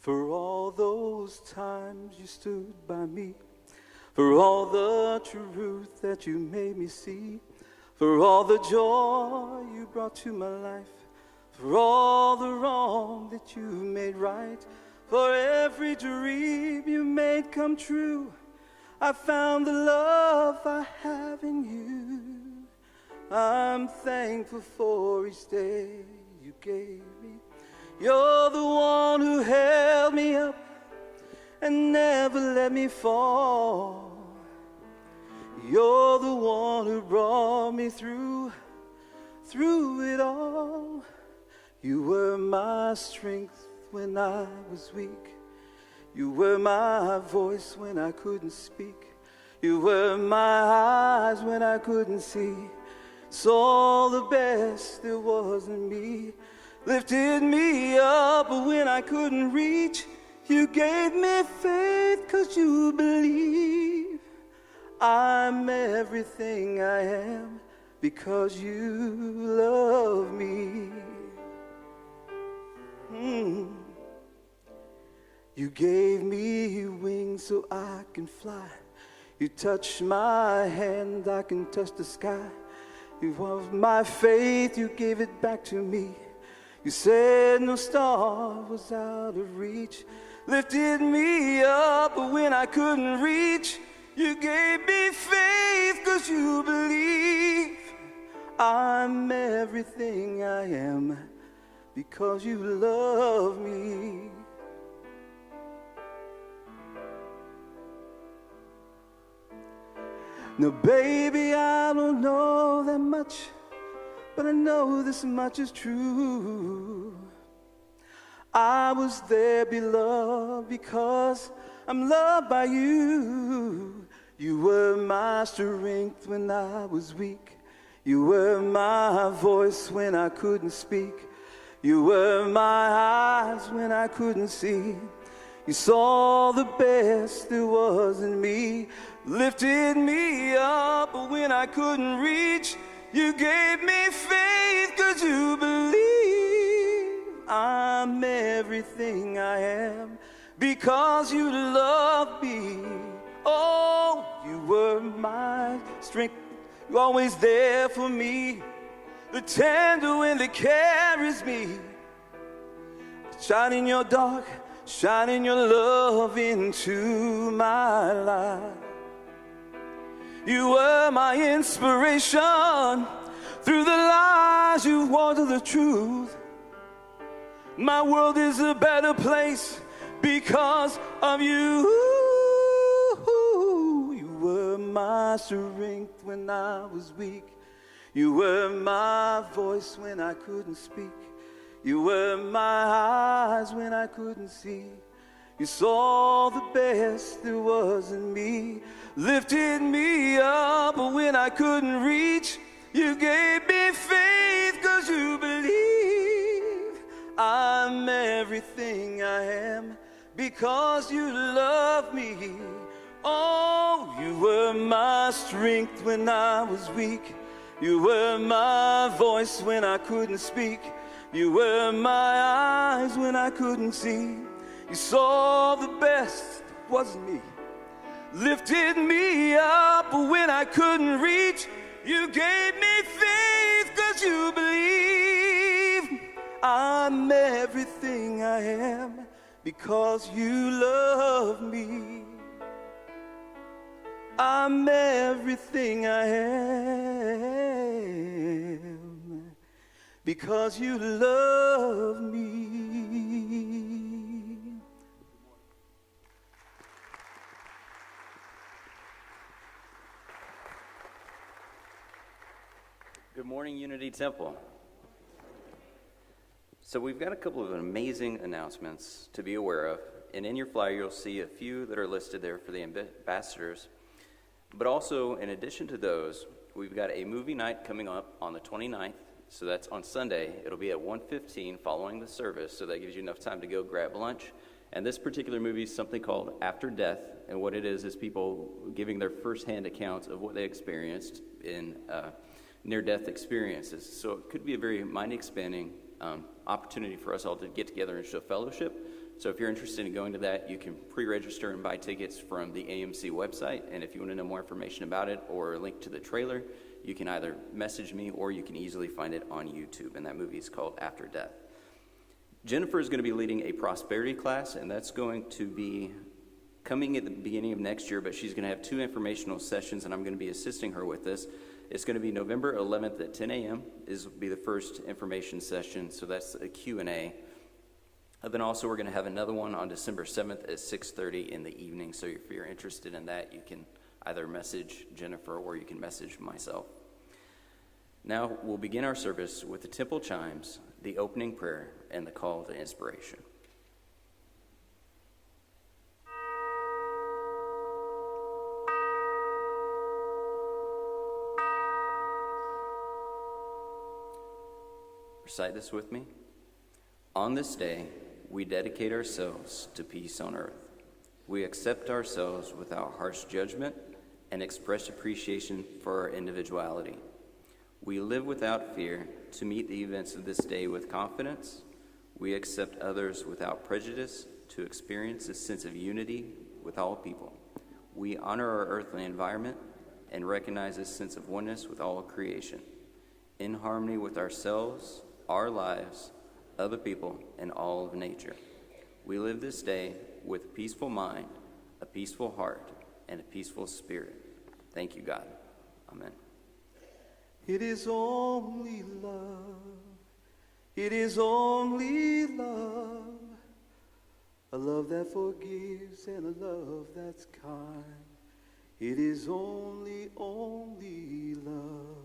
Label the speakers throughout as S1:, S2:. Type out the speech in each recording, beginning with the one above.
S1: For all those times you stood by me, for all the truth that you made me see, for all the joy you brought to my life, for all the wrong that you made right, for every dream you made come true, I found the love I have in you. I'm thankful for each day you gave me. You're the one who held me up and never let me fall. You're the one who brought me through it all. You were my strength when I was weak. You were my voice when I couldn't speak. You were my eyes when I couldn't see. Saw the best there was in me. Lifted me up when I couldn't reach. You gave me faith 'cause you believe. I'm everything I am because you love me. You gave me wings so I can fly. You touched my hand, I can touch the sky. You have my faith, you gave it back to me. You said no star was out of reach. Lifted me up when I couldn't reach. You gave me faith 'cause you believe. I'm everything I am because you love me. Now baby, I don't know that much, but I know this much is true. I was there, beloved, because I'm loved by you. You were my strength when I was weak. You were my voice when I couldn't speak. You were my eyes when I couldn't see. You saw the best there was in me. Lifted me up when I couldn't reach. You gave me faith 'cause you believe. I'm everything I am because you love me. Oh, you were my strength. You're always there for me. The tender wind that carries me. Shine in your dark, shining your love into my life. You were my inspiration. Through the lies you water the truth. My world is a better place because of you. You were my strength when I was weak. You were my voice when I couldn't speak. You were my eyes when I couldn't see. You saw the best there was in me. Lifted me up when I couldn't reach. You gave me faith 'cause you believe. I'm everything I am because you love me. Oh, you were my strength when I was weak. You were my voice when I couldn't speak. You were my eyes when I couldn't see. You saw the best was me. Lifted me up when I couldn't reach. You gave me faith 'cause you believe. I'm everything I am because you love me. I'm everything I am because you love me.
S2: Good morning, Unity Temple. So we've got a couple of amazing announcements to be aware of, and in your flyer you'll see a few that are listed there for the ambassadors. But also, in addition to those, we've got a movie night coming up on the 29th, so that's on Sunday. It'll be at 1:15 following the service, so that gives you enough time to go grab lunch. And this particular movie is something called After Death, and what it is people giving their firsthand accounts of what they experienced in near-death experiences. So it could be a very mind-expanding opportunity for us all to get together and show fellowship, So if you're interested in going to that, you can pre-register and buy tickets from the AMC website. And if you want to know more information about it or a link to the trailer, you can either message me or you can easily find it on YouTube. And that movie is called After Death. Jennifer is going to be leading a prosperity class, and that's going to be coming at the beginning of next year, but she's going to have 2 informational sessions, and I'm going to be assisting her with this. It's going to be November 11th at 10 a.m. will be the first information session, so that's a Q&A. And then also we're going to have another one on December 7th at 6:30 in the evening, so if you're interested in that, you can either message Jennifer or you can message myself. Now we'll begin our service with the temple chimes, the opening prayer, and the call to inspiration. Recite this with me. On this day, we dedicate ourselves to peace on earth. We accept ourselves without harsh judgment and express appreciation for our individuality. We live without fear to meet the events of this day with confidence. We accept others without prejudice to experience a sense of unity with all people. We honor our earthly environment and recognize a sense of oneness with all creation, in harmony with ourselves, our lives, other people, and all of nature. We live this day with a peaceful mind, a peaceful heart, and a peaceful spirit. Thank you, God. Amen.
S1: It is only love. It is only love. A love that forgives and a love that's kind. It is only love.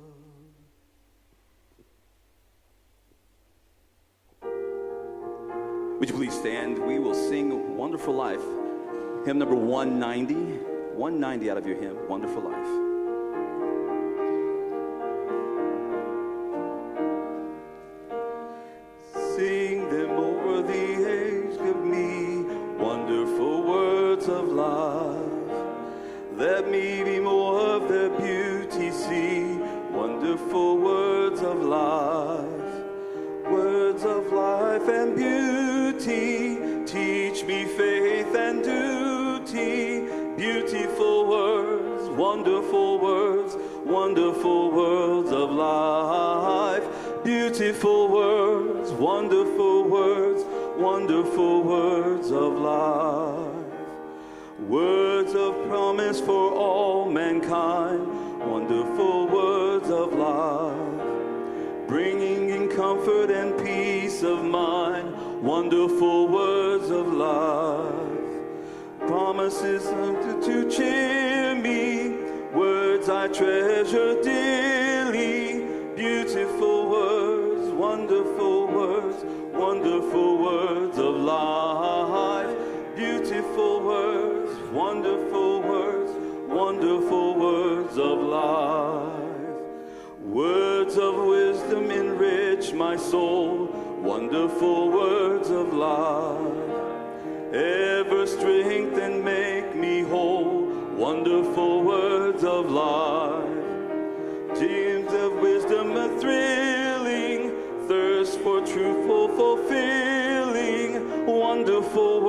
S1: Would you please stand? We will sing Wonderful Life. Hymn number 190. 190 out of your hymn, Wonderful Life. Sing them over the age, give me wonderful words of life. Let me be more of their beauty, see wonderful words of life. Words of life and beauty, teach me faith and duty. Beautiful words, wonderful words of life. Beautiful words, wonderful words of life. Words of promise for all mankind, wonderful words of life. Bringing in comfort and peace of mind, wonderful words of life. Promises to cheer me, words I treasure dearly. Beautiful words, wonderful words of life. Beautiful words, wonderful words of life. Words of wisdom enrich my soul, wonderful words of life. Ever strengthen, make me whole, wonderful words of life. Gems of wisdom a thrilling, thirst for truthful fulfilling, wonderful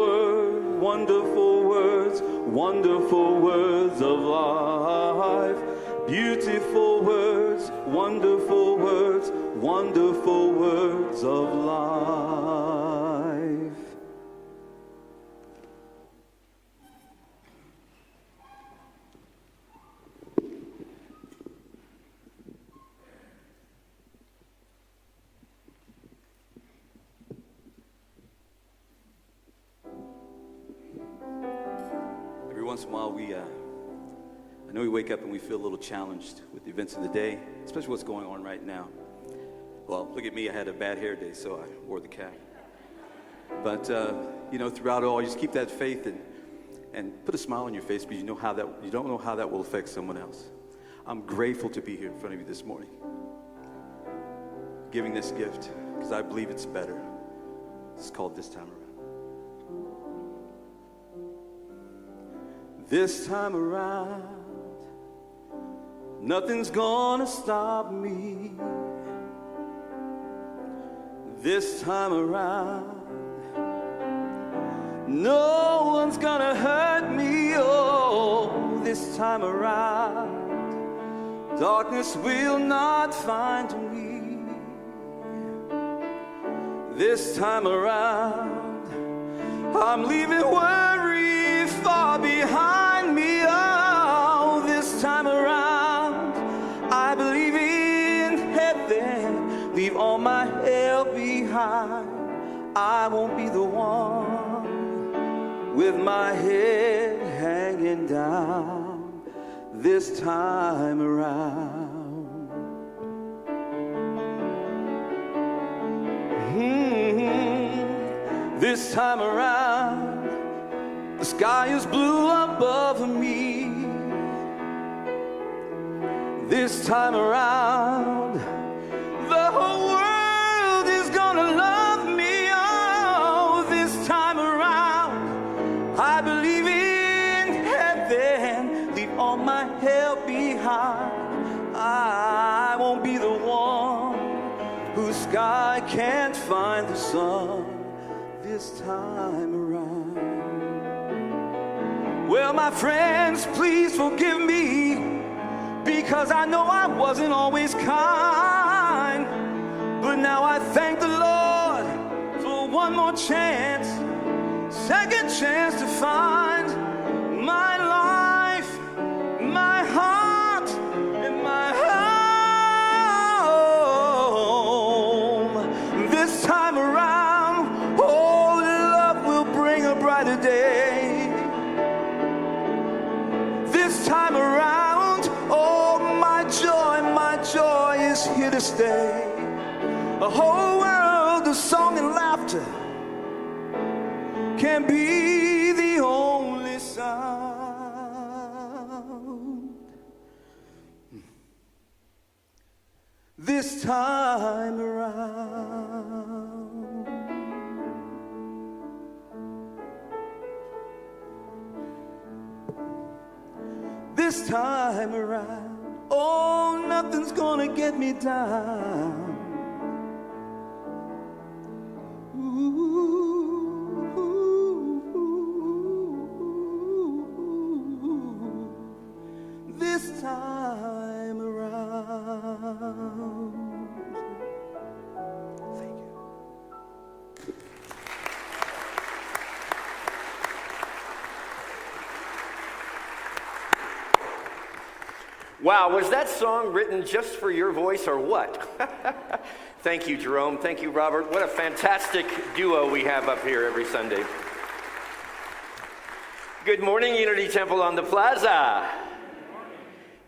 S1: words of life. Beautiful words, wonderful words of life. Every once in a while I know we wake up and we feel a little challenged with the events of the day, especially what's going on right now. Well, look at me, I had a bad hair day, so I wore the cap. But, throughout it all, you just keep that faith and put a smile on your face because you don't know how that will affect someone else. I'm grateful to be here in front of you this morning, giving this gift, because I believe it's better. It's called This Time Around. This time around, nothing's gonna stop me. This time around, No one's gonna hurt me, oh, this time around. Darkness will not find me. This time around, I'm leaving worry far behind me. Oh, this time around, I believe in heaven. Leave all my hell behind. I won't be the one with my head hanging down this time around. This time around, the sky is blue above me. This time around, the whole world is gonna love me. Oh, this time around, I believe in heaven. Leave all my hell behind. I won't be the one whose sky can't find the sun this time around. Well, my friends, please forgive me, because I know I wasn't always kind. But now I thank the Lord for one more chance, second chance to find my life, my heart, and my home. This time around, oh, love will bring a brighter day. This time around, oh, my joy is here to stay. A whole world of song and laughter can be the only sound. This time around. This time around, oh, nothing's gonna get me down. This time around. Thank you.
S3: Wow, was that song written just for your voice or what? Thank you, Jerome. Thank you, Robert. What a fantastic duo we have up here every Sunday. Good morning, Unity Temple on the Plaza.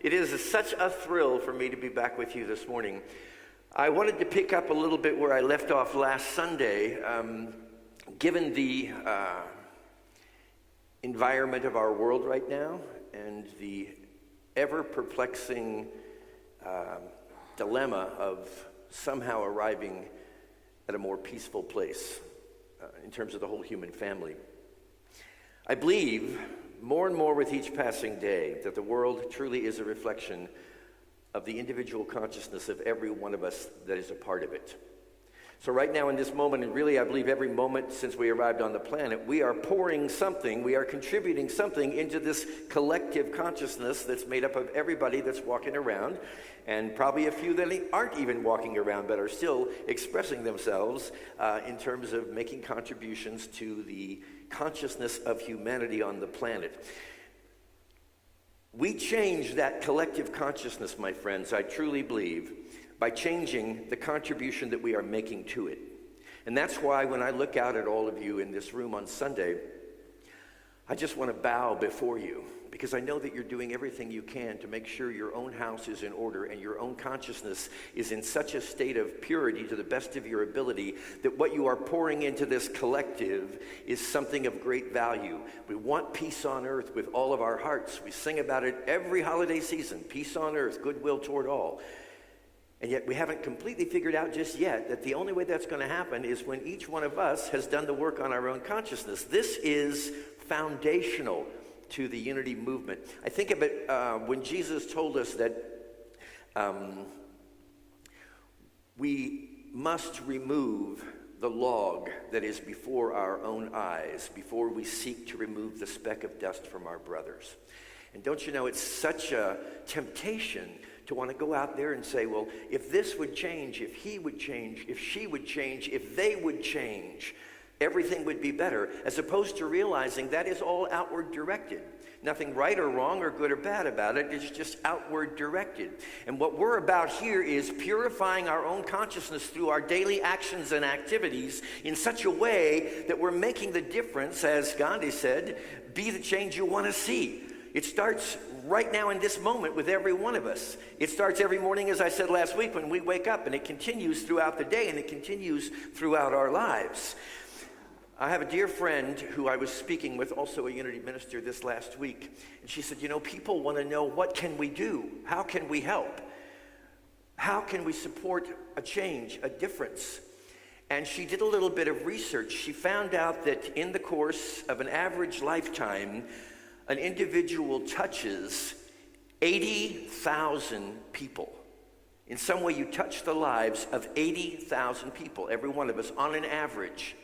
S3: It is such a thrill for me to be back with you this morning. I wanted to pick up a little bit where I left off last Sunday. Given the environment of our world right now and the ever-perplexing dilemma of somehow arriving at a more peaceful place in terms of the whole human family. I believe more and more with each passing day that the world truly is a reflection of the individual consciousness of every one of us that is a part of it. So right now in this moment, and really I believe every moment since we arrived on the planet, we are pouring something, we are contributing something into this collective consciousness that's made up of everybody that's walking around, and probably a few that aren't even walking around but are still expressing themselves in terms of making contributions to the consciousness of humanity on the planet. We change that collective consciousness, my friends, I truly believe, by changing the contribution that we are making to it. And that's why when I look out at all of you in this room on Sunday, I just want to bow before you, because I know that you're doing everything you can to make sure your own house is in order and your own consciousness is in such a state of purity to the best of your ability that what you are pouring into this collective is something of great value. We want peace on earth with all of our hearts. We sing about it every holiday season, peace on earth, goodwill toward all. And yet we haven't completely figured out just yet that the only way that's going to happen is when each one of us has done the work on our own consciousness. This is foundational to the unity movement. I think of it when Jesus told us that we must remove the log that is before our own eyes before we seek to remove the speck of dust from our brothers. And don't you know, it's such a temptation to want to go out there and say, well, if this would change, if he would change, if she would change, if they would change, everything would be better, as opposed to realizing that is all outward directed. Nothing right or wrong or good or bad about it. It's just outward directed. And what we're about here is purifying our own consciousness through our daily actions and activities in such a way that we're making the difference, as Gandhi said, be the change you want to see. It starts right now in this moment with every one of us. It starts every morning, as I said last week, when we wake up, and it continues throughout the day, and it continues throughout our lives. I have a dear friend who I was speaking with, also a Unity minister, this last week, and she said, you know, people want to know, what can we do? How can we help? How can we support a change, a difference? And she did a little bit of research. She found out that in the course of an average lifetime, an individual touches 80,000 people. In some way, you touch the lives of 80,000 people, every one of us, on an average.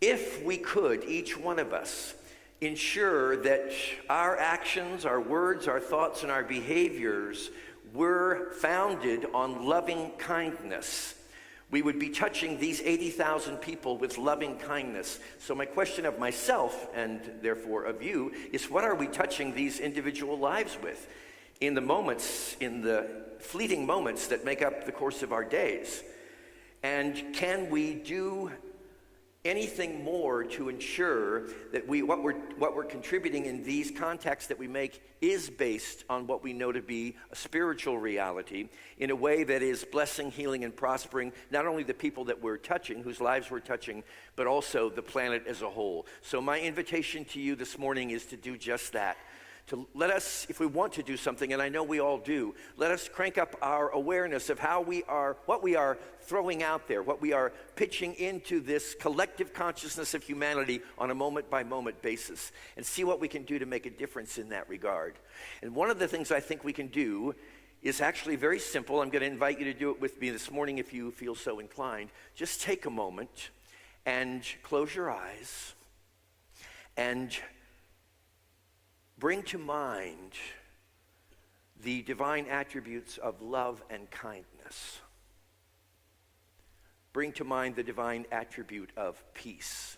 S3: If we could, each one of us, ensure that our actions, our words, our thoughts, and our behaviors were founded on loving kindness, we would be touching these 80,000 people with loving kindness. So my question of myself, and therefore of you, is what are we touching these individual lives with in the moments, in the fleeting moments that make up the course of our days? And can we do anything more to ensure that what we're contributing in these contacts that we make is based on what we know to be a spiritual reality in a way that is blessing, healing, and prospering not only the people that we're touching, whose lives we're touching, but also the planet as a whole. So my invitation to you this morning is to do just that. To let us, if we want to do something, and I know we all do, let us crank up our awareness of what we are throwing out there, what we are pitching into this collective consciousness of humanity on a moment-by-moment basis, and see what we can do to make a difference in that regard. And one of the things I think we can do is actually very simple. I'm going to invite you to do it with me this morning if you feel so inclined. Just take a moment and close your eyes and bring to mind the divine attributes of love and kindness. Bring to mind the divine attribute of peace.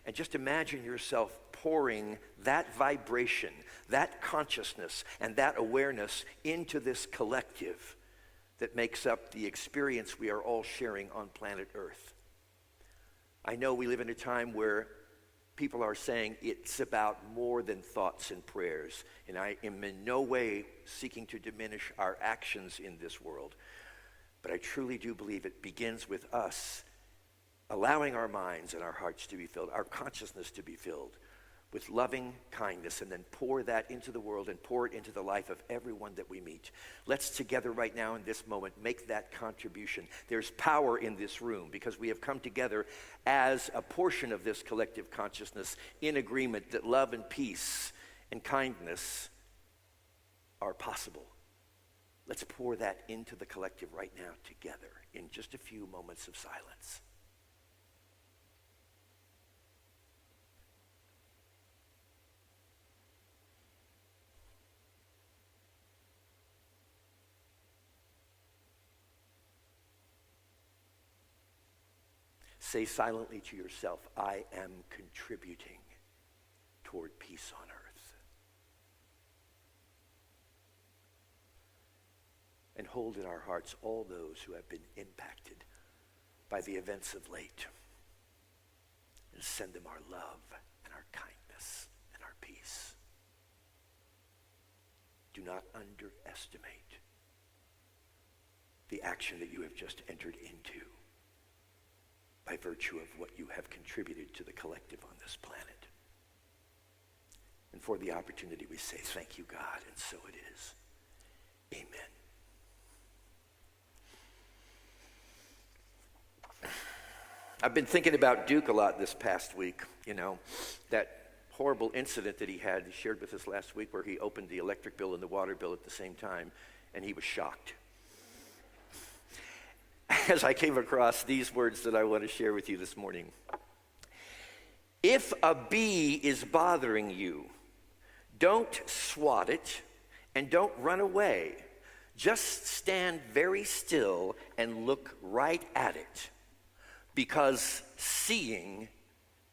S3: And just imagine yourself pouring that vibration, that consciousness, and that awareness into this collective that makes up the experience we are all sharing on planet Earth. I know we live in a time where people are saying it's about more than thoughts and prayers. And I am in no way seeking to diminish our actions in this world. But I truly do believe it begins with us allowing our minds and our hearts to be filled, our consciousness to be filled with loving kindness, and then pour that into the world and pour it into the life of everyone that we meet. Let's together right now in this moment make that contribution. There's power in this room because we have come together as a portion of this collective consciousness in agreement that love and peace and kindness are possible. Let's pour that into the collective right now together in just a few moments of silence. Say silently to yourself, I am contributing toward peace on earth. And hold in our hearts all those who have been impacted by the events of late. And send them our love and our kindness and our peace. Do not underestimate the action that you have just entered into by virtue of what you have contributed to the collective on this planet. And for the opportunity, we say, thank you, God, and so it is. Amen. I've been thinking about Duke a lot this past week. You know, that horrible incident that he shared with us last week where he opened the electric bill and the water bill at the same time, and he was shocked. as I came across these words that I want to share with you this morning. If a bee is bothering you, don't swat it and don't run away. Just stand very still and look right at it, because seeing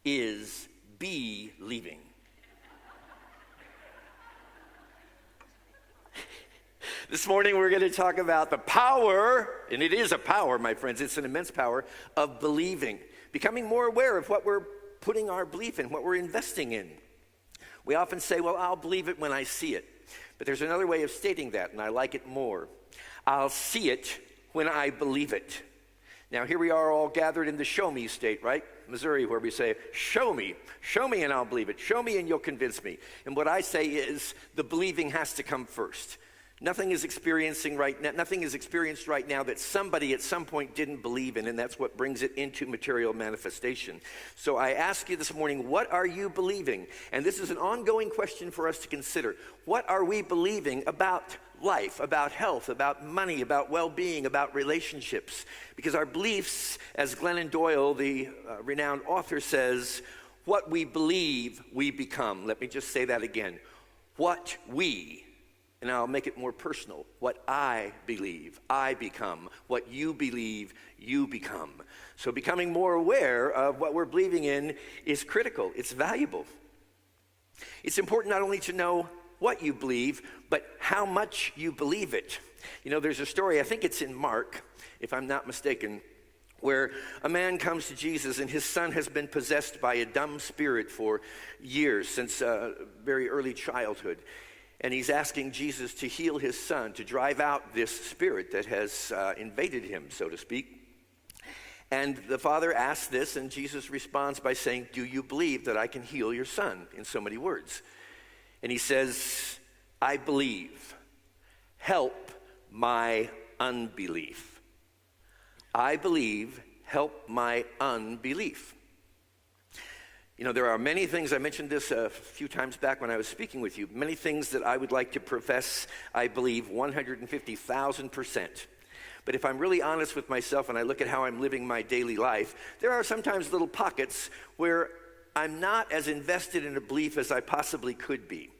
S3: is believing. This morning we're going to talk about the power, and it is a power, my friends, it's an immense power, of believing. Becoming more aware of what we're putting our belief in, what we're investing in. We often say, well, I'll believe it when I see it. But there's another way of stating that, and I like it more. I'll see it when I believe it. Now, here we are all gathered in the show me state, right? Missouri, where we say, show me and I'll believe it. Show me and you'll convince me. And what I say is the believing has to come first. Nothing is experienced right now that somebody at some point didn't believe in, and that's what brings it into material manifestation. So I ask you this morning, what are you believing? And this is an ongoing question for us to consider. What are we believing about life, about health, about money, about well-being, about relationships? Because our beliefs, as Glennon Doyle, the renowned author, says, what we believe, we become. Let me just say that again. What we, and I'll make it more personal. What I believe, I become. What you believe, you become. So becoming more aware of what we're believing in is critical. It's valuable. It's important not only to know what you believe, but how much you believe it. You know, there's a story, I think it's in Mark, if I'm not mistaken, where a man comes to Jesus and his son has been possessed by a dumb spirit for years, since very early childhood. And he's asking Jesus to heal his son, to drive out this spirit that has invaded him, so to speak. And the father asks this, and Jesus responds by saying, do you believe that I can heal your son? In so many words. And he says, I believe. Help my unbelief. I believe. Help my unbelief. You know, there are many things, I mentioned this a few times back when I was speaking with you, many things that I would like to profess, I believe 150,000%. But if I'm really honest with myself and I look at how I'm living my daily life, there are sometimes little pockets where I'm not as invested in a belief as I possibly could be.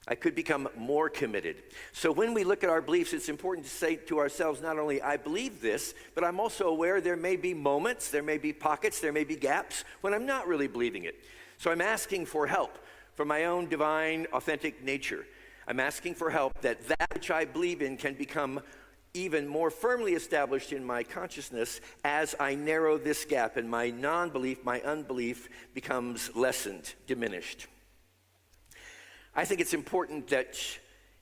S3: I could become more committed. So when we look at our beliefs, it's important to say to ourselves, not only I believe this, but I'm also aware there may be moments, there may be pockets, there may be gaps when I'm not really believing it. So I'm asking for help from my own divine, authentic nature. I'm asking for help that which I believe in can become even more firmly established in my consciousness as I narrow this gap and my non-belief, my unbelief becomes lessened, diminished. I think it's important that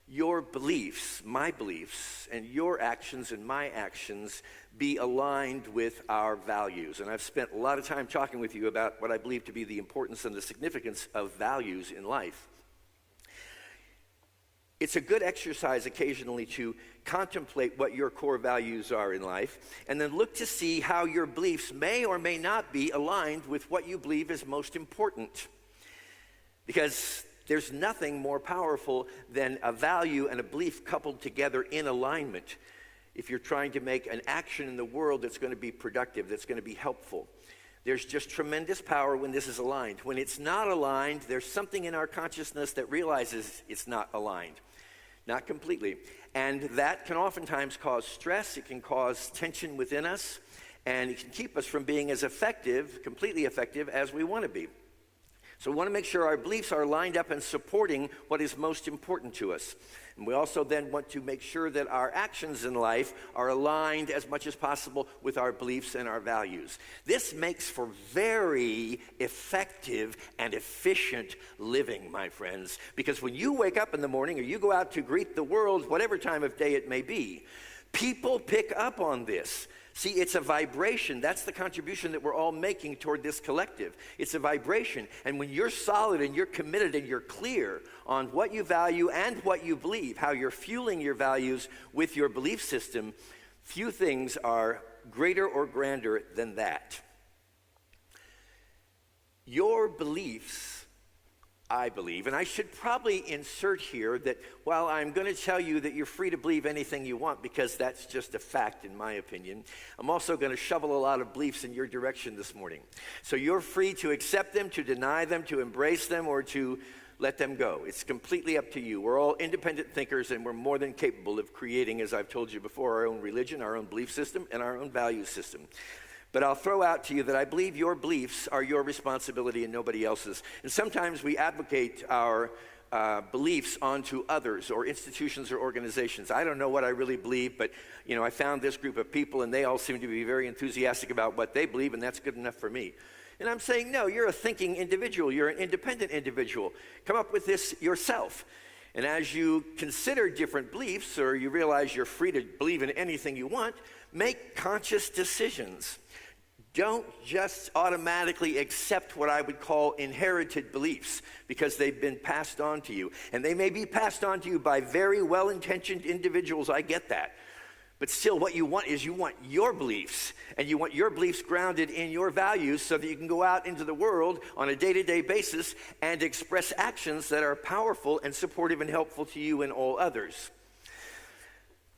S3: your beliefs, my beliefs, and your actions and my actions be aligned with our values. And I've spent a lot of time talking with you about what I believe to be the importance and the significance of values in life. It's a good exercise occasionally to contemplate what your core values are in life, and then look to see how your beliefs may or may not be aligned with what you believe is most important. Because there's nothing more powerful than a value and a belief coupled together in alignment if you're trying to make an action in the world that's going to be productive, that's going to be helpful. There's just tremendous power when this is aligned. When it's not aligned, there's something in our consciousness that realizes it's not aligned. Not completely. And that can oftentimes cause stress, it can cause tension within us, and it can keep us from being as effective, completely effective, as we want to be. So we want to make sure our beliefs are lined up and supporting what is most important to us. And we also then want to make sure that our actions in life are aligned as much as possible with our beliefs and our values. This makes for very effective and efficient living, my friends, because when you wake up in the morning or you go out to greet the world, whatever time of day it may be, people pick up on this. See, it's a vibration. That's the contribution that we're all making toward this collective. It's a vibration. And when you're solid and you're committed and you're clear on what you value and what you believe, how you're fueling your values with your belief system, few things are greater or grander than that. Your beliefs I believe, and I should probably insert here that while I'm going to tell you that you're free to believe anything you want, because that's just a fact in my opinion, I'm also going to shovel a lot of beliefs in your direction this morning. So you're free to accept them, to deny them, to embrace them, or to let them go. It's completely up to you. We're all independent thinkers, and we're more than capable of creating, as I've told you before, our own religion, our own belief system, and our own value system. But I'll throw out to you that I believe your beliefs are your responsibility and nobody else's. And sometimes we advocate our beliefs onto others or institutions or organizations. I don't know what I really believe, but I found this group of people and they all seem to be very enthusiastic about what they believe, and that's good enough for me. And I'm saying, no, you're a thinking individual. You're an independent individual. Come up with this yourself. And as you consider different beliefs, or you realize you're free to believe in anything you want, make conscious decisions. Don't just automatically accept what I would call inherited beliefs because they've been passed on to you. And they may be passed on to you by very well-intentioned individuals, I get that. But still, what you want is you want your beliefs, and you want your beliefs grounded in your values so that you can go out into the world on a day-to-day basis and express actions that are powerful and supportive and helpful to you and all others.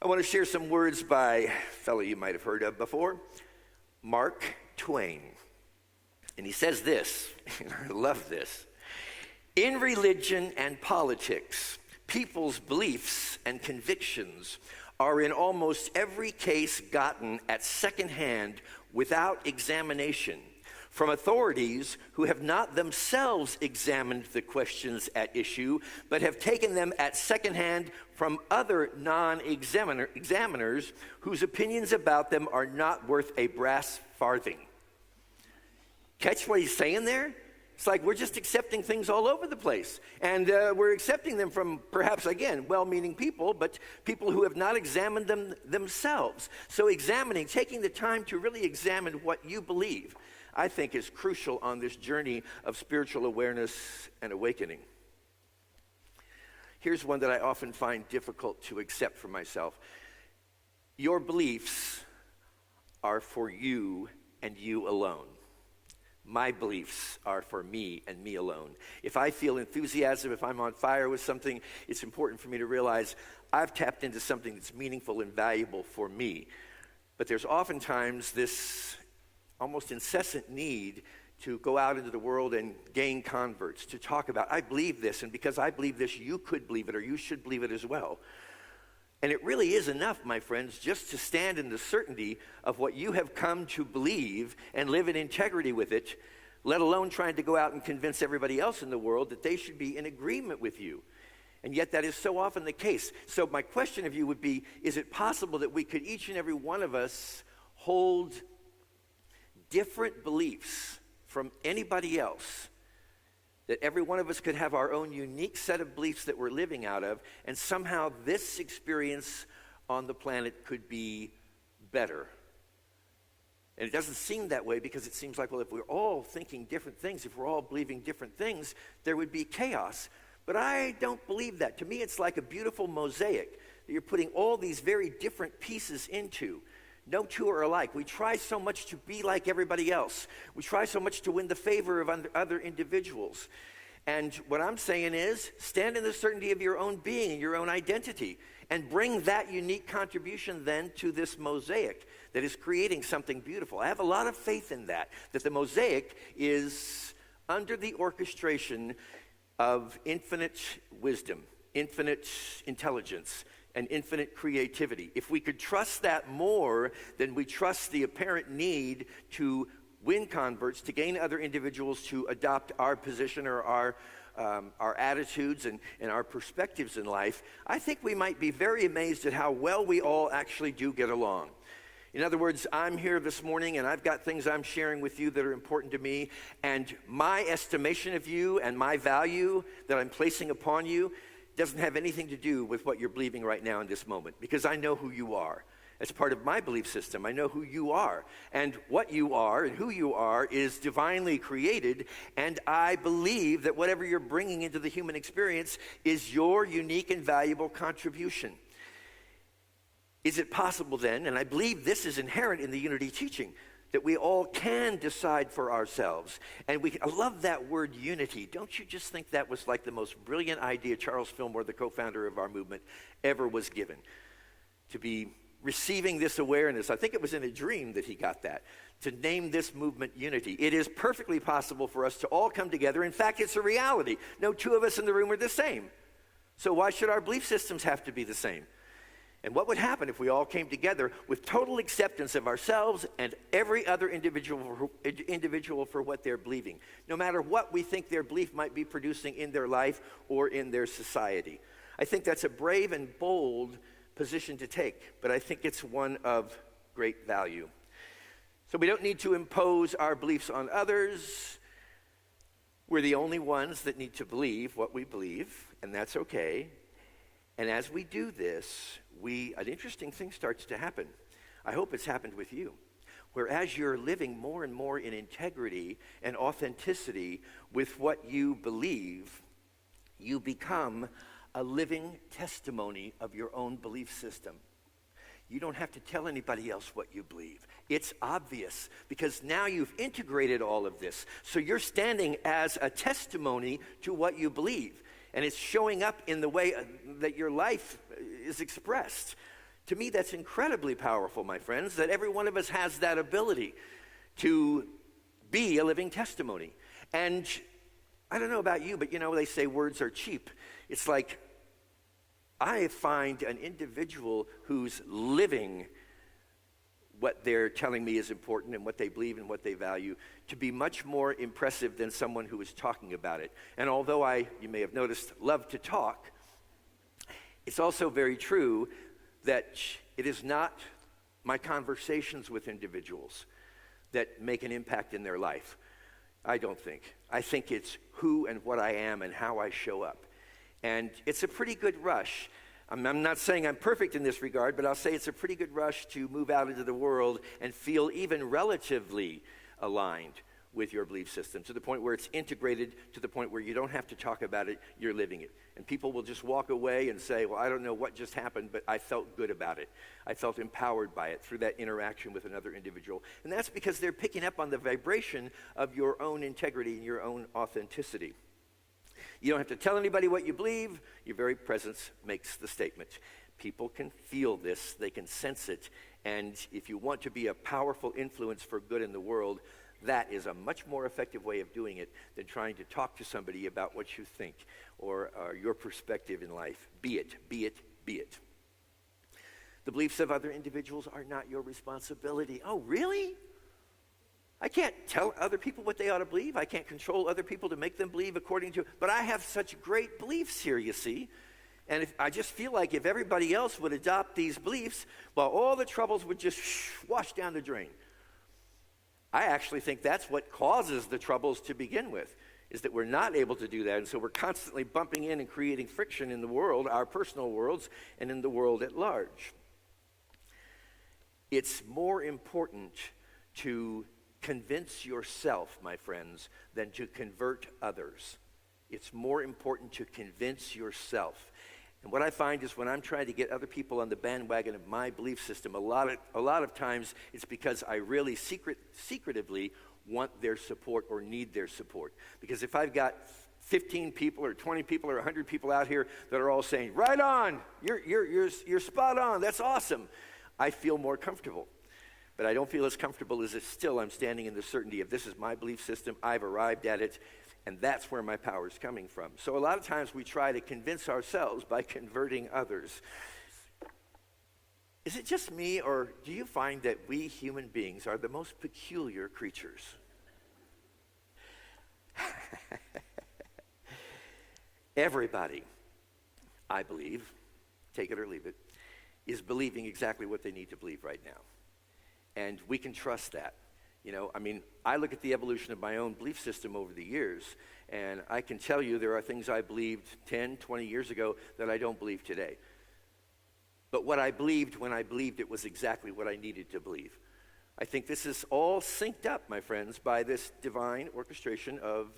S3: I want to share some words by a fellow you might have heard of before, Mark Twain. And he says this, and I love this: in religion and politics, people's beliefs and convictions are in almost every case gotten at second hand without examination from authorities who have not themselves examined the questions at issue, but have taken them at second hand from other non-examiners whose opinions about them are not worth a brass farthing. Catch what he's saying there? It's like we're just accepting things all over the place. And we're accepting them from, perhaps, again, well-meaning people, but people who have not examined them themselves. So examining, taking the time to really examine what you believe, I think is crucial on this journey of spiritual awareness and awakening. Here's one that I often find difficult to accept for myself. Your beliefs are for you and you alone. My beliefs are for me and me alone. If I feel enthusiasm, if I'm on fire with something, it's important for me to realize I've tapped into something that's meaningful and valuable for me. But there's oftentimes this almost incessant need to go out into the world and gain converts, to talk about, I believe this, and because I believe this, you could believe it, or you should believe it as well. And it really is enough, my friends, just to stand in the certainty of what you have come to believe and live in integrity with it, let alone trying to go out and convince everybody else in the world that they should be in agreement with you. And yet that is so often the case. So my question of you would be, is it possible that we could, each and every one of us, hold different beliefs from anybody else? That every one of us could have our own unique set of beliefs that we're living out of, and somehow this experience on the planet could be better. And it doesn't seem that way because it seems like, well, if we're all thinking different things, if we're all believing different things, there would be chaos. But I don't believe that. To me, it's like a beautiful mosaic that you're putting all these very different pieces into. No two are alike. We try so much to be like everybody else. We try so much to win the favor of other individuals. And what I'm saying is, stand in the certainty of your own being and your own identity, and bring that unique contribution then to this mosaic that is creating something beautiful. I have a lot of faith in that the mosaic is under the orchestration of infinite wisdom, infinite intelligence, and infinite creativity. If we could trust that more than we trust the apparent need to win converts, to gain other individuals to adopt our position or our attitudes and our perspectives in life, I think we might be very amazed at how well we all actually do get along. In other words, I'm here this morning and I've got things I'm sharing with you that are important to me, and my estimation of you and my value that I'm placing upon you doesn't have anything to do with what you're believing right now in this moment, because I know who you are. As part of my belief system, I know who you are. And what you are and who you are is divinely created, and I believe that whatever you're bringing into the human experience is your unique and valuable contribution. Is it possible then, and I believe this is inherent in the unity teaching, that we all can decide for ourselves. And I love that word unity. Don't you just think that was like the most brilliant idea Charles Fillmore, the co-founder of our movement, ever was given? To be receiving this awareness. I think it was in a dream that he got that, to name this movement unity. It is perfectly possible for us to all come together. In fact, it's a reality. No two of us in the room are the same. So why should our belief systems have to be the same? And what would happen if we all came together with total acceptance of ourselves and every other individual for what they're believing, no matter what we think their belief might be producing in their life or in their society? I think that's a brave and bold position to take, but I think it's one of great value. So we don't need to impose our beliefs on others. We're the only ones that need to believe what we believe, and that's okay. And as we do this, an interesting thing starts to happen. I hope it's happened with you. Whereas you're living more and more in integrity and authenticity with what you believe, you become a living testimony of your own belief system. You don't have to tell anybody else what you believe. It's obvious because now you've integrated all of this. So you're standing as a testimony to what you believe. And it's showing up in the way that your life is expressed. To me, that's incredibly powerful, my friends, that every one of us has that ability to be a living testimony. And I don't know about you, but they say words are cheap. It's like I find an individual who's living what they're telling me is important and what they believe and what they value to be much more impressive than someone who is talking about it. And although you may have noticed, love to talk, it's also very true that it is not my conversations with individuals that make an impact in their life. I don't think. I think it's who and what I am and how I show up. And it's a pretty good rush. I'm not saying I'm perfect in this regard, but I'll say it's a pretty good rush to move out into the world and feel even relatively aligned with your belief system, to the point where it's integrated, to the point where you don't have to talk about it, you're living it. And people will just walk away and say, well, I don't know what just happened, but I felt good about it. I felt empowered by it through that interaction with another individual. And that's because they're picking up on the vibration of your own integrity and your own authenticity. You don't have to tell anybody what you believe. Your very presence makes the statement. People can feel this. They can sense it. And if you want to be a powerful influence for good in the world, that is a much more effective way of doing it than trying to talk to somebody about what you think or your perspective in life. Be it, be it, be it. The beliefs of other individuals are not your responsibility. Oh, really? I can't tell other people what they ought to believe. I can't control other people to make them believe according to, but I have such great beliefs here, you see. And I just feel like if everybody else would adopt these beliefs, well, all the troubles would just wash down the drain. I actually think that's what causes the troubles to begin with, is that we're not able to do that. And so we're constantly bumping in and creating friction in the world, our personal worlds, and in the world at large. It's more important to convince yourself, my friends, than to convert others. It's more important to convince yourself. And what I find is when I'm trying to get other people on the bandwagon of my belief system, a lot of times it's because I really secretively want their support or need their support. Because if I've got 15 people or 20 people or 100 people out here that are all saying, right on, you're spot on, that's awesome, I feel more comfortable. But I don't feel as comfortable as if still I'm standing in the certainty of this is my belief system, I've arrived at it, and that's where my power is coming from. So a lot of times we try to convince ourselves by converting others. Is it just me, or do you find that we human beings are the most peculiar creatures? Everybody, I believe, take it or leave it, is believing exactly what they need to believe right now. And we can trust that. I look at the evolution of my own belief system over the years, and I can tell you there are things I believed 10, 20 years ago that I don't believe today. But what I believed when I believed it was exactly what I needed to believe. I think this is all synced up, my friends, by this divine orchestration of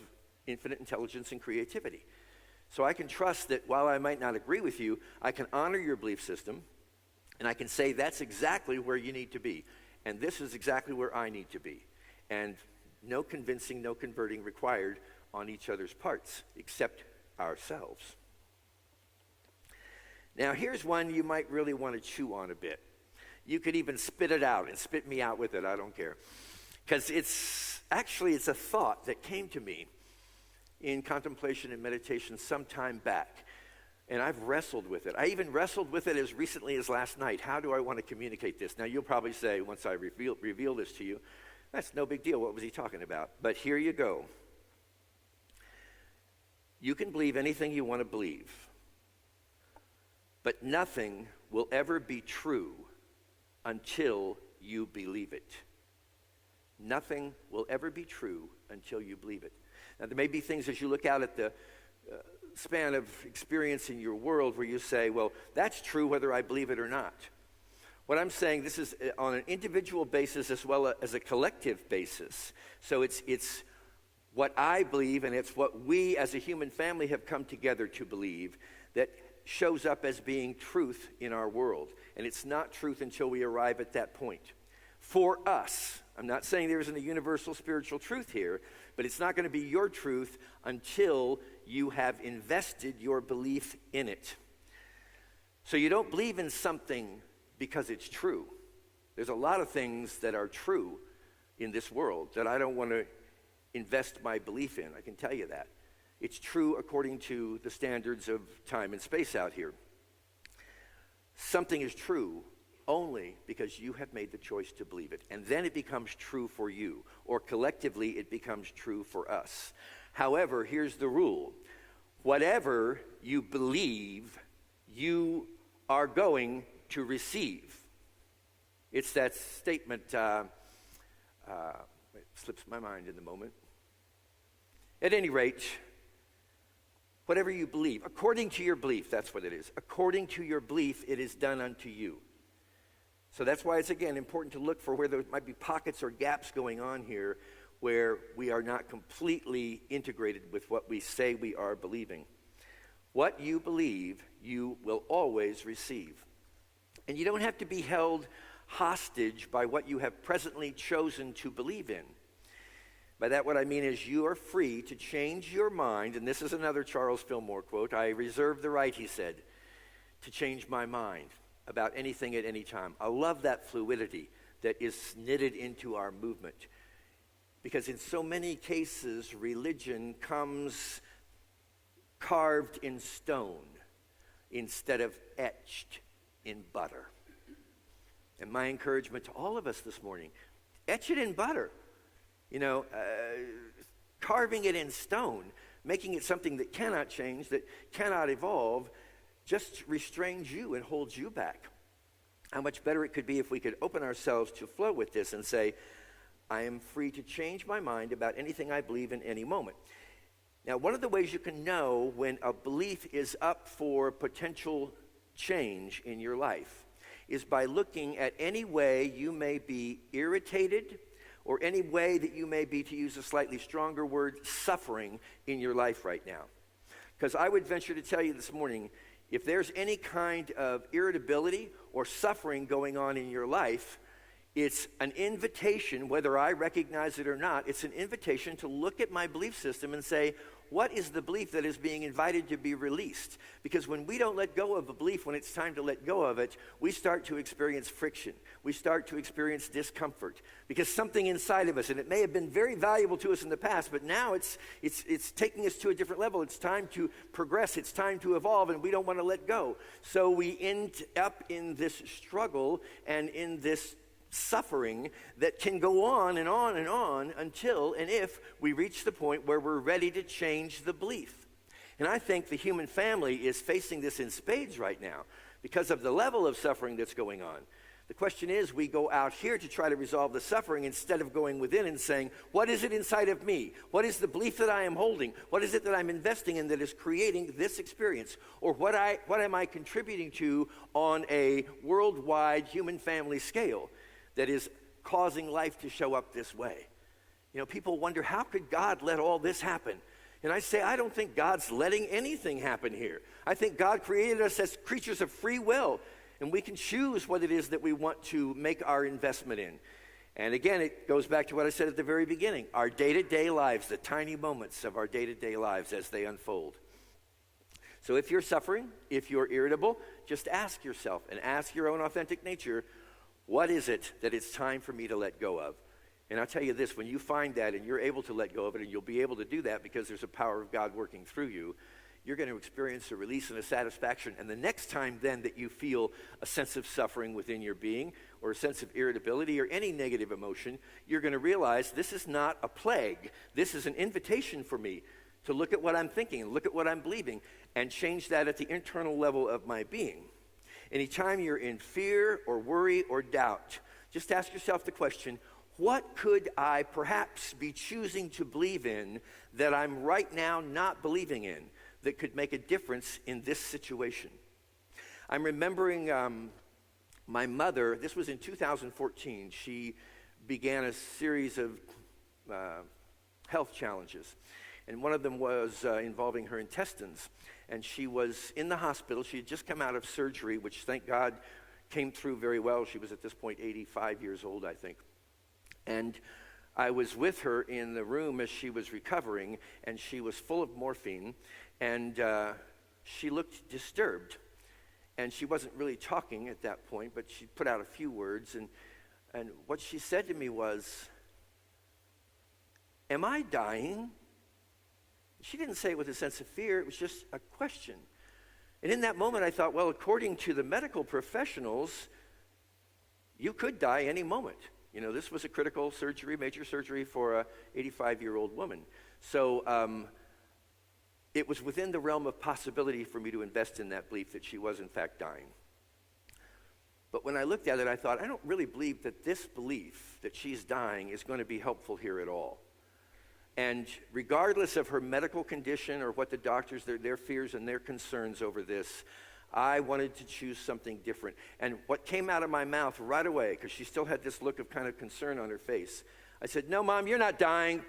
S3: infinite intelligence and creativity. So I can trust that while I might not agree with you, I can honor your belief system, and I can say that's exactly where you need to be. and this is exactly where I need to be. And no convincing, no converting required on each other's parts, except ourselves. Now, here's one you might really want to chew on a bit. You could even spit it out and spit me out with it, I don't care. Because it's a thought that came to me in contemplation and meditation some time back. And I've wrestled with it. I even wrestled with it as recently as last night. How do I want to communicate this? Now, you'll probably say, once I reveal this to you, that's no big deal. What was he talking about? But here you go. You can believe anything you want to believe, but nothing will ever be true until you believe it. Nothing will ever be true until you believe it. Now, there may be things as you look out at the span of experience in your world where you say, well, that's true whether I believe it or not. What I'm saying, this is on an individual basis as well as a collective basis. So it's what I believe, and it's what we as a human family have come together to believe that shows up as being truth in our world. And it's not truth until we arrive at that point. For us, I'm not saying there isn't a universal spiritual truth here, but it's not going to be your truth until you have invested your belief in it. So you don't believe in something because it's true. There's a lot of things that are true in this world that I don't want to invest my belief in. I can tell you that. It's true according to the standards of time and space out here. Something is true only because you have made the choice to believe it. And then it becomes true for you, or collectively it becomes true for us. However, here's the rule. Whatever you believe, you are going to receive. It's that statement, it slips my mind in the moment. At any rate, whatever you believe, according to your belief, that's what it is. According to your belief, it is done unto you. So that's why it's, again, important to look for where there might be pockets or gaps going on here where we are not completely integrated with what we say we are believing. What you believe, you will always receive. And you don't have to be held hostage by what you have presently chosen to believe in. By that, what I mean is you are free to change your mind, and this is another Charles Fillmore quote, I reserve the right, he said, to change my mind about anything at any time. I love that fluidity that is knitted into our movement. Because in so many cases, religion comes carved in stone instead of etched in butter. And my encouragement to all of us this morning, etch it in butter. Carving it in stone, making it something that cannot change, that cannot evolve, just restrains you and holds you back. How much better it could be if we could open ourselves to flow with this and say, I am free to change my mind about anything I believe in any moment. Now, one of the ways you can know when a belief is up for potential change in your life is by looking at any way you may be irritated or any way that you may be, to use a slightly stronger word, suffering in your life right now. Because I would venture to tell you this morning, if there's any kind of irritability or suffering going on in your life, it's an invitation, whether I recognize it or not, it's an invitation to look at my belief system and say, what is the belief that is being invited to be released? Because when we don't let go of a belief, when it's time to let go of it, we start to experience friction. We start to experience discomfort. Because something inside of us, and it may have been very valuable to us in the past, but now it's taking us to a different level. It's time to progress. It's time to evolve, and we don't want to let go. So we end up in this struggle and in this suffering that can go on and on and on until and if we reach the point where we're ready to change the belief. And I think the human family is facing this in spades right now because of the level of suffering that's going on. The question is, we go out here to try to resolve the suffering instead of going within and saying, what is it inside of me? What is the belief that I am holding? What is it that I'm investing in that is creating this experience? Or what am I contributing to on a worldwide human family scale that is causing life to show up this way? People wonder, how could God let all this happen? And I say, I don't think God's letting anything happen here. I think God created us as creatures of free will. And we can choose what it is that we want to make our investment in. And again, it goes back to what I said at the very beginning. Our day-to-day lives, the tiny moments of our day-to-day lives as they unfold. So if you're suffering, if you're irritable, just ask yourself and ask your own authentic nature, what is it that it's time for me to let go of? And I'll tell you this, when you find that and you're able to let go of it, and you'll be able to do that because there's a power of God working through you, you're going to experience a release and a satisfaction. And the next time then that you feel a sense of suffering within your being or a sense of irritability or any negative emotion, you're going to realize this is not a plague. This is an invitation for me to look at what I'm thinking and look at what I'm believing and change that at the internal level of my being. Anytime you're in fear or worry or doubt, just ask yourself the question, what could I perhaps be choosing to believe in that I'm right now not believing in that could make a difference in this situation? I'm remembering my mother, this was in 2014, she began a series of health challenges. And one of them was involving her intestines. And she was in the hospital. She had just come out of surgery, which thank God came through very well. She was at this point 85 years old, I think. And I was with her in the room as she was recovering, and she was full of morphine, and she looked disturbed. And she wasn't really talking at that point, but she put out a few words. And what she said to me was, "Am I dying?" She didn't say it with a sense of fear. It was just a question. And in that moment, I thought, well, according to the medical professionals, you could die any moment. You know, this was a critical surgery, major surgery for a 85-year-old woman. So it was within the realm of possibility for me to invest in that belief that she was, in fact, dying. But when I looked at it, I thought, I don't really believe that this belief that she's dying is going to be helpful here at all. And regardless of her medical condition or what the doctors, their fears and their concerns over this, I wanted to choose something different. And what came out of my mouth right away, because she still had this look of kind of concern on her face, I said, "No, Mom, you're not dying.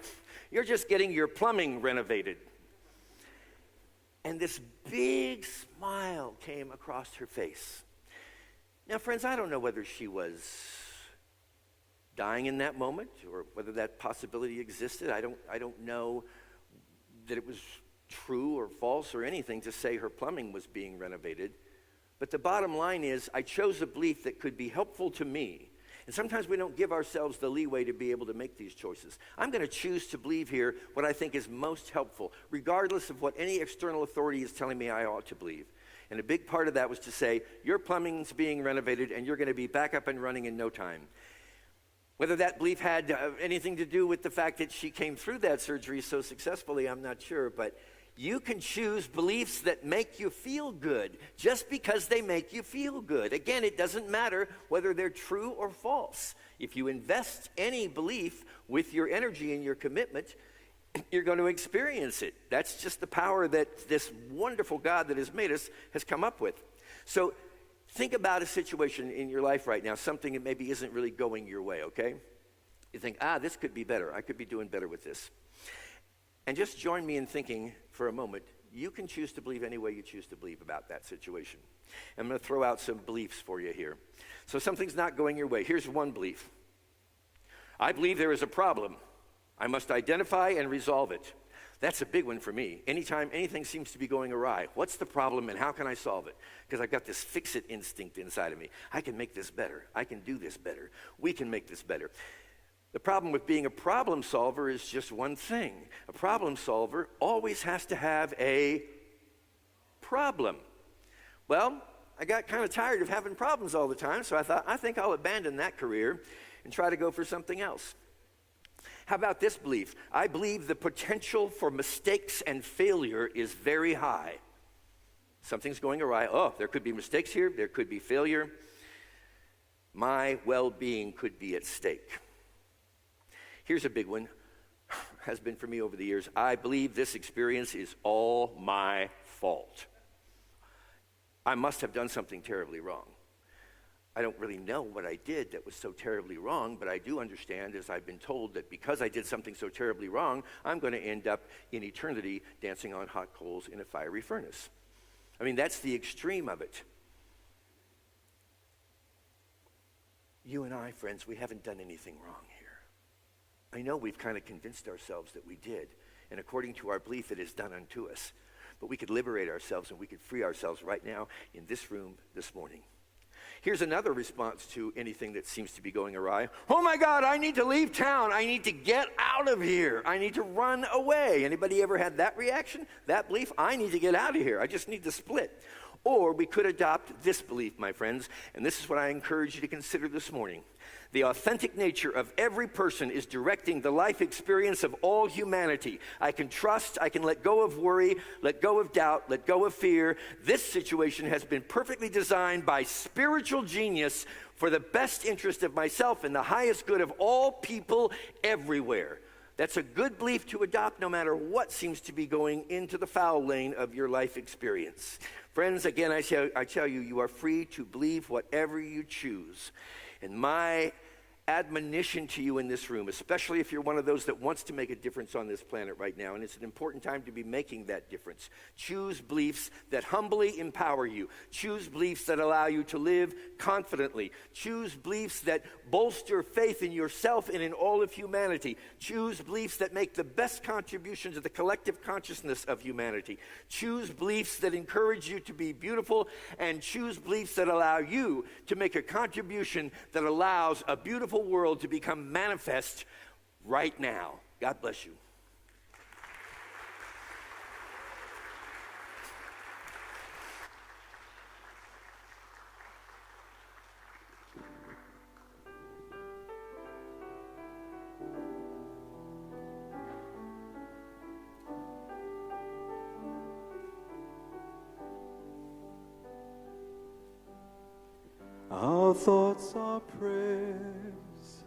S3: You're just getting your plumbing renovated." And this big smile came across her face. Now, friends, I don't know whether she was dying in that moment or whether that possibility existed. I don't know that it was true or false or anything to say her plumbing was being renovated. But the bottom line is I chose a belief that could be helpful to me. And sometimes we don't give ourselves the leeway to be able to make these choices. I'm going to choose to believe here what I think is most helpful, regardless of what any external authority is telling me I ought to believe. And a big part of that was to say, your plumbing's being renovated and you're going to be back up and running in no time. Whether that belief had anything to do with the fact that she came through that surgery so successfully, I'm not sure. But you can choose beliefs that make you feel good just because they make you feel good. Again, it doesn't matter whether they're true or false. If you invest any belief with your energy and your commitment, you're going to experience it. That's just the power that this wonderful God that has made us has come up with. So think about a situation in your life right now, something that maybe isn't really going your way, okay? You think, this could be better. I could be doing better with this. And just join me in thinking for a moment. You can choose to believe any way you choose to believe about that situation. I'm going to throw out some beliefs for you here. So something's not going your way. Here's one belief. I believe there is a problem. I must identify and resolve it. That's a big one for me. Anytime anything seems to be going awry, what's the problem and how can I solve it? Because I've got this fix-it instinct inside of me. I can make this better. I can do this better. We can make this better. The problem with being a problem solver is just one thing. A problem solver always has to have a problem. Well, I got kind of tired of having problems all the time, so I thought, I think I'll abandon that career and try to go for something else. How about this belief? I believe the potential for mistakes and failure is very high. Something's going awry. There could be mistakes here. There could be failure. My well-being could be at stake. Here's a big one. Has been for me over the years. I believe this experience is all my fault. I must have done something terribly wrong. I don't really know what I did that was so terribly wrong, but I do understand, as I've been told, that because I did something so terribly wrong, I'm going to end up in eternity dancing on hot coals in a fiery furnace. I mean, that's the extreme of it. You and I, friends, we haven't done anything wrong here. I know we've kind of convinced ourselves that we did, and according to our belief, it is done unto us. But we could liberate ourselves and we could free ourselves right now in this room this morning. Here's another response to anything that seems to be going awry. Oh my God, I need to leave town. I need to get out of here. I need to run away. Anybody ever had that reaction, that belief? I need to get out of here. I just need to split. Or we could adopt this belief, my friends, and this is what I encourage you to consider this morning. The authentic nature of every person is directing the life experience of all humanity. I can trust, I can let go of worry, let go of doubt, let go of fear. This situation has been perfectly designed by spiritual genius for the best interest of myself and the highest good of all people everywhere. That's a good belief to adopt no matter what seems to be going into the foul lane of your life experience. Friends, again, I tell you, you are free to believe whatever you choose. And my admonition to you in this room, especially if you're one of those that wants to make a difference on this planet right now, and it's an important time to be making that difference. Choose beliefs that humbly empower you. Choose beliefs that allow you to live confidently. Choose beliefs that bolster faith in yourself and in all of humanity. Choose beliefs that make the best contribution to the collective consciousness of humanity. Choose beliefs that encourage you to be beautiful, and choose beliefs that allow you to make a contribution that allows a beautiful world to become manifest right now. God bless you.
S1: Our thoughts are prayers,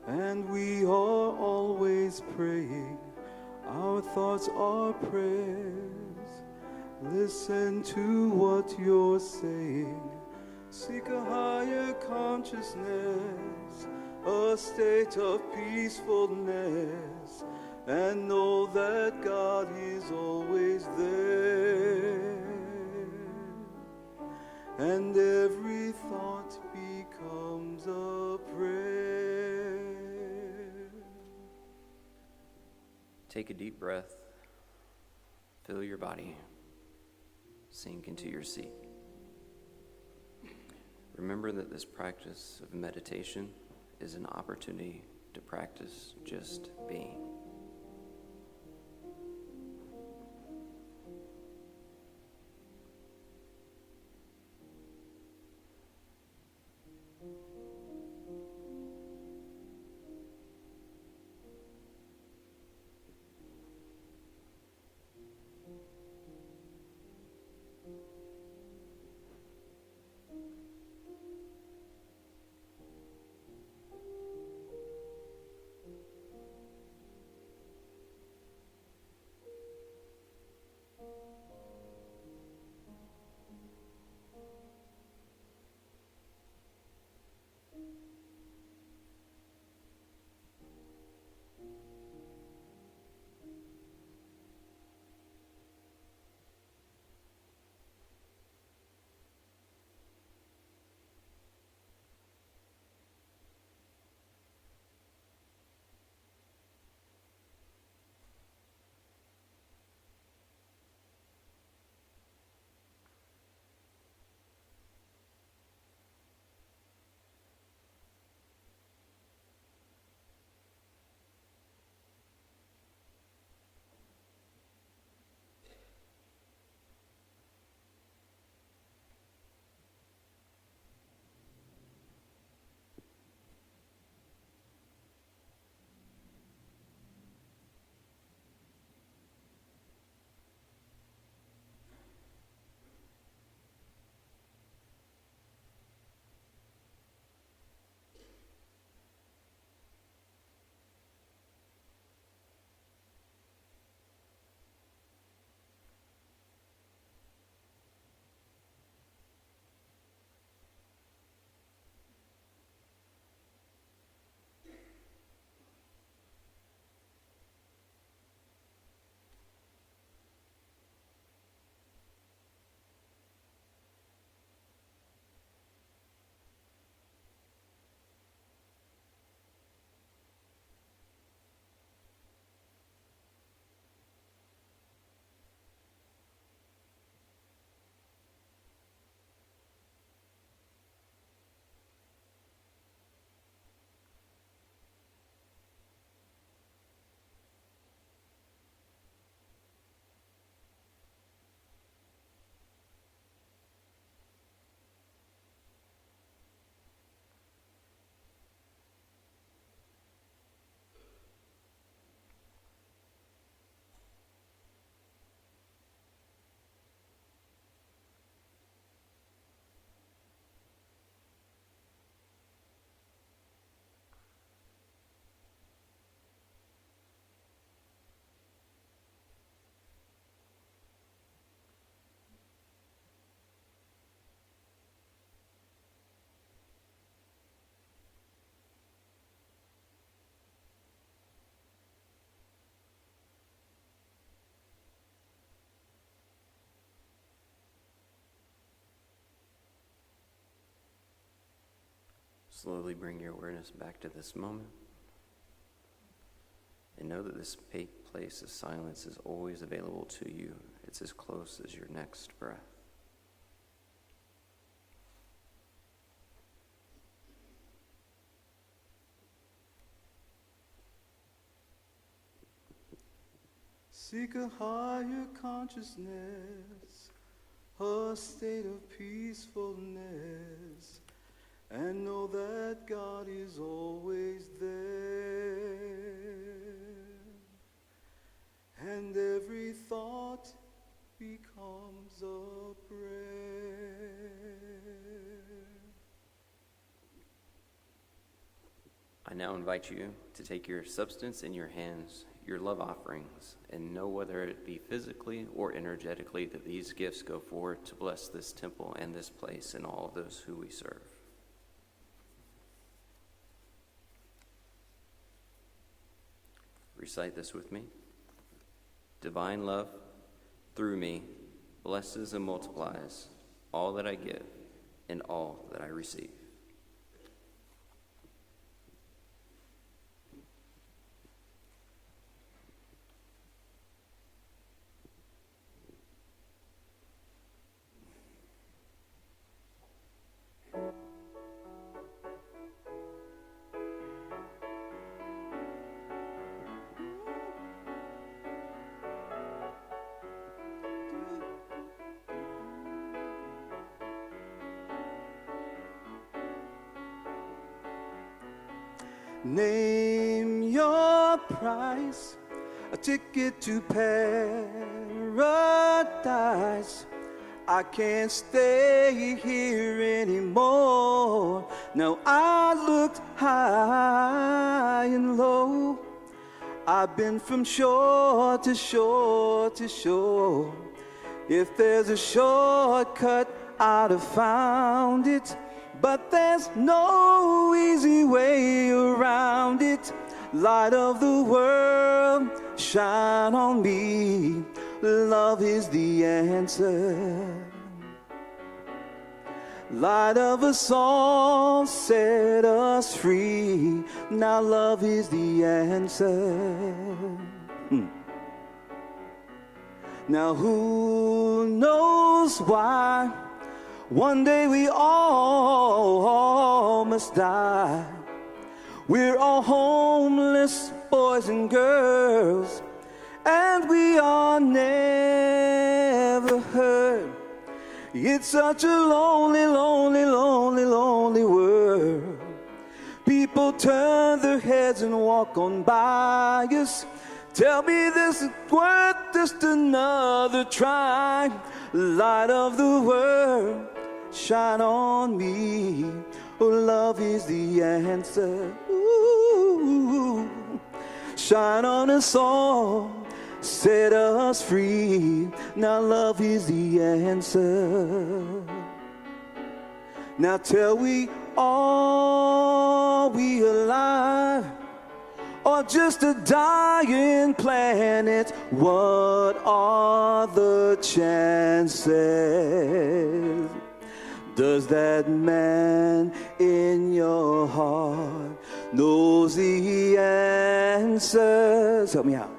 S1: and we are always praying. Our thoughts are prayers. Listen to what you're saying. Seek a higher consciousness, a state of peacefulness, and know that God is always there. And every thought becomes a prayer.
S2: Take a deep breath. Fill your body. Sink into your seat. Remember that this practice of meditation is an opportunity to practice just being. Slowly bring your awareness back to this moment. And know that this place of silence is always available to you. It's as close as your next breath.
S1: Seek a higher consciousness, a state of peacefulness, and know that God is always there. And every thought becomes a prayer.
S2: I now invite you to take your substance in your hands, your love offerings, and know whether it be physically or energetically that these gifts go forward to bless this temple and this place and all of those who we serve. Recite this with me. Divine love, through me, blesses and multiplies all that I give and all that I receive.
S1: Name your price, a ticket to paradise. I can't stay here anymore. Now I looked high and low. I've been from shore to shore to shore. If there's a shortcut, I'd have found it. But there's no easy way around it. Light of the world, shine on me. Love is the answer. Light of us all, set us free. Now love is the answer. Now who knows why? One day we all must die. We're all homeless boys and girls, and we are never heard. It's such a lonely, lonely, lonely, lonely world. People turn their heads and walk on by us. Tell me this is worth just another try. Light of the world, shine on me. Oh, love is the answer. Ooh. Shine on us all, set us free. Now love is the answer. Now till we all be alive, or just a dying planet, what are the chances? Does that man in your heart knows the answers? Help me out.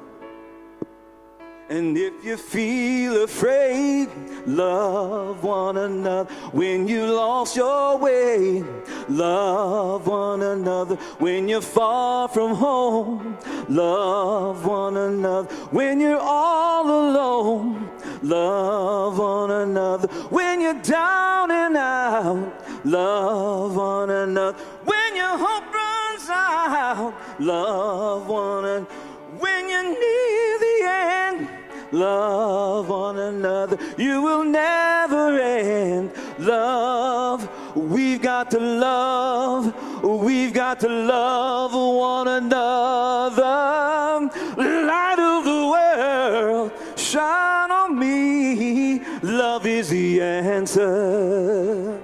S1: And if you feel afraid, love one another. When you lost your way, love one another. When you're far from home, love one another. When you're all alone, love one another. When you're down and out, love one another. When your hope runs out, love one another. When you're near the end, love one another. You will never end. Love, we've got to love. We've got to love one another. Light of the world, shine on me. Love is the answer.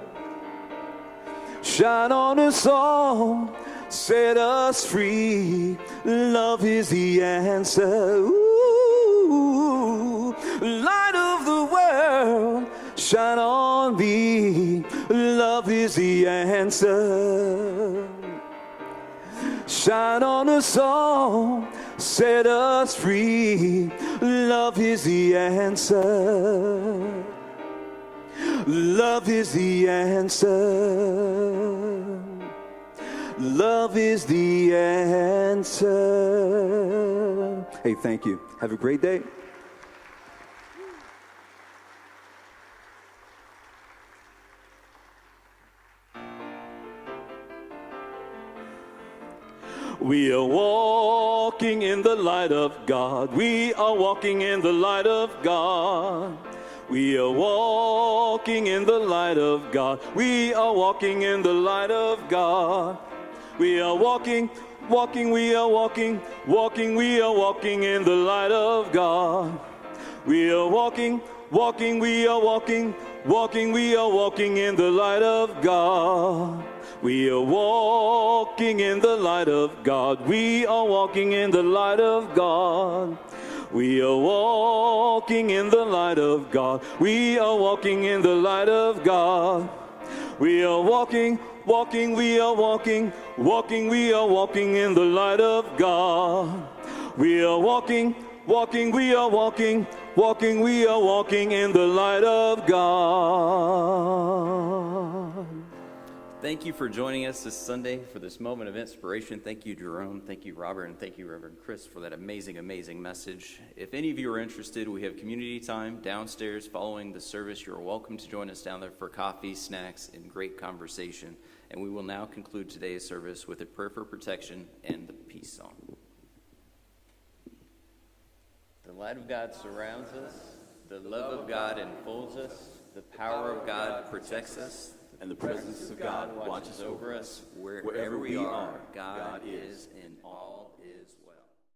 S1: Shine on us all, set us free. Love is the answer. Ooh, light of the world, shine on me. Love is the answer. Shine on us all, set us free. Love is the answer. Love is the answer. Love is the answer. Hey, thank you. Have a great day. We are walking in the light of God. We are walking in the light of God. We are walking in the light of God. We are walking in the light of God. We are walking, walking, we are walking, walking, we are walking in the light of God. We are walking, walking, we are walking, walking, we are walking in the light of God. We are walking in the light of God. We are walking in the light of God. We are walking in the light of God. We are walking in the light of God. We are walking, walking, we are walking, walking, we are walking in the light of God. We are walking, walking, we are walking, walking, we are walking in the light of God.
S2: Thank you for joining us this Sunday for this moment of inspiration. Thank you, Jerome. Thank you, Robert. And thank you, Reverend Chris, for that amazing, amazing message. If any of you are interested, we have community time downstairs following the service. You're welcome to join us down there for coffee, snacks, and great conversation. And we will now conclude today's service with a prayer for protection and the peace song. The light of God surrounds us. The love of God enfolds us. The power of God protects us. And the presence of God watches over us. Wherever we are, God is, and all is well.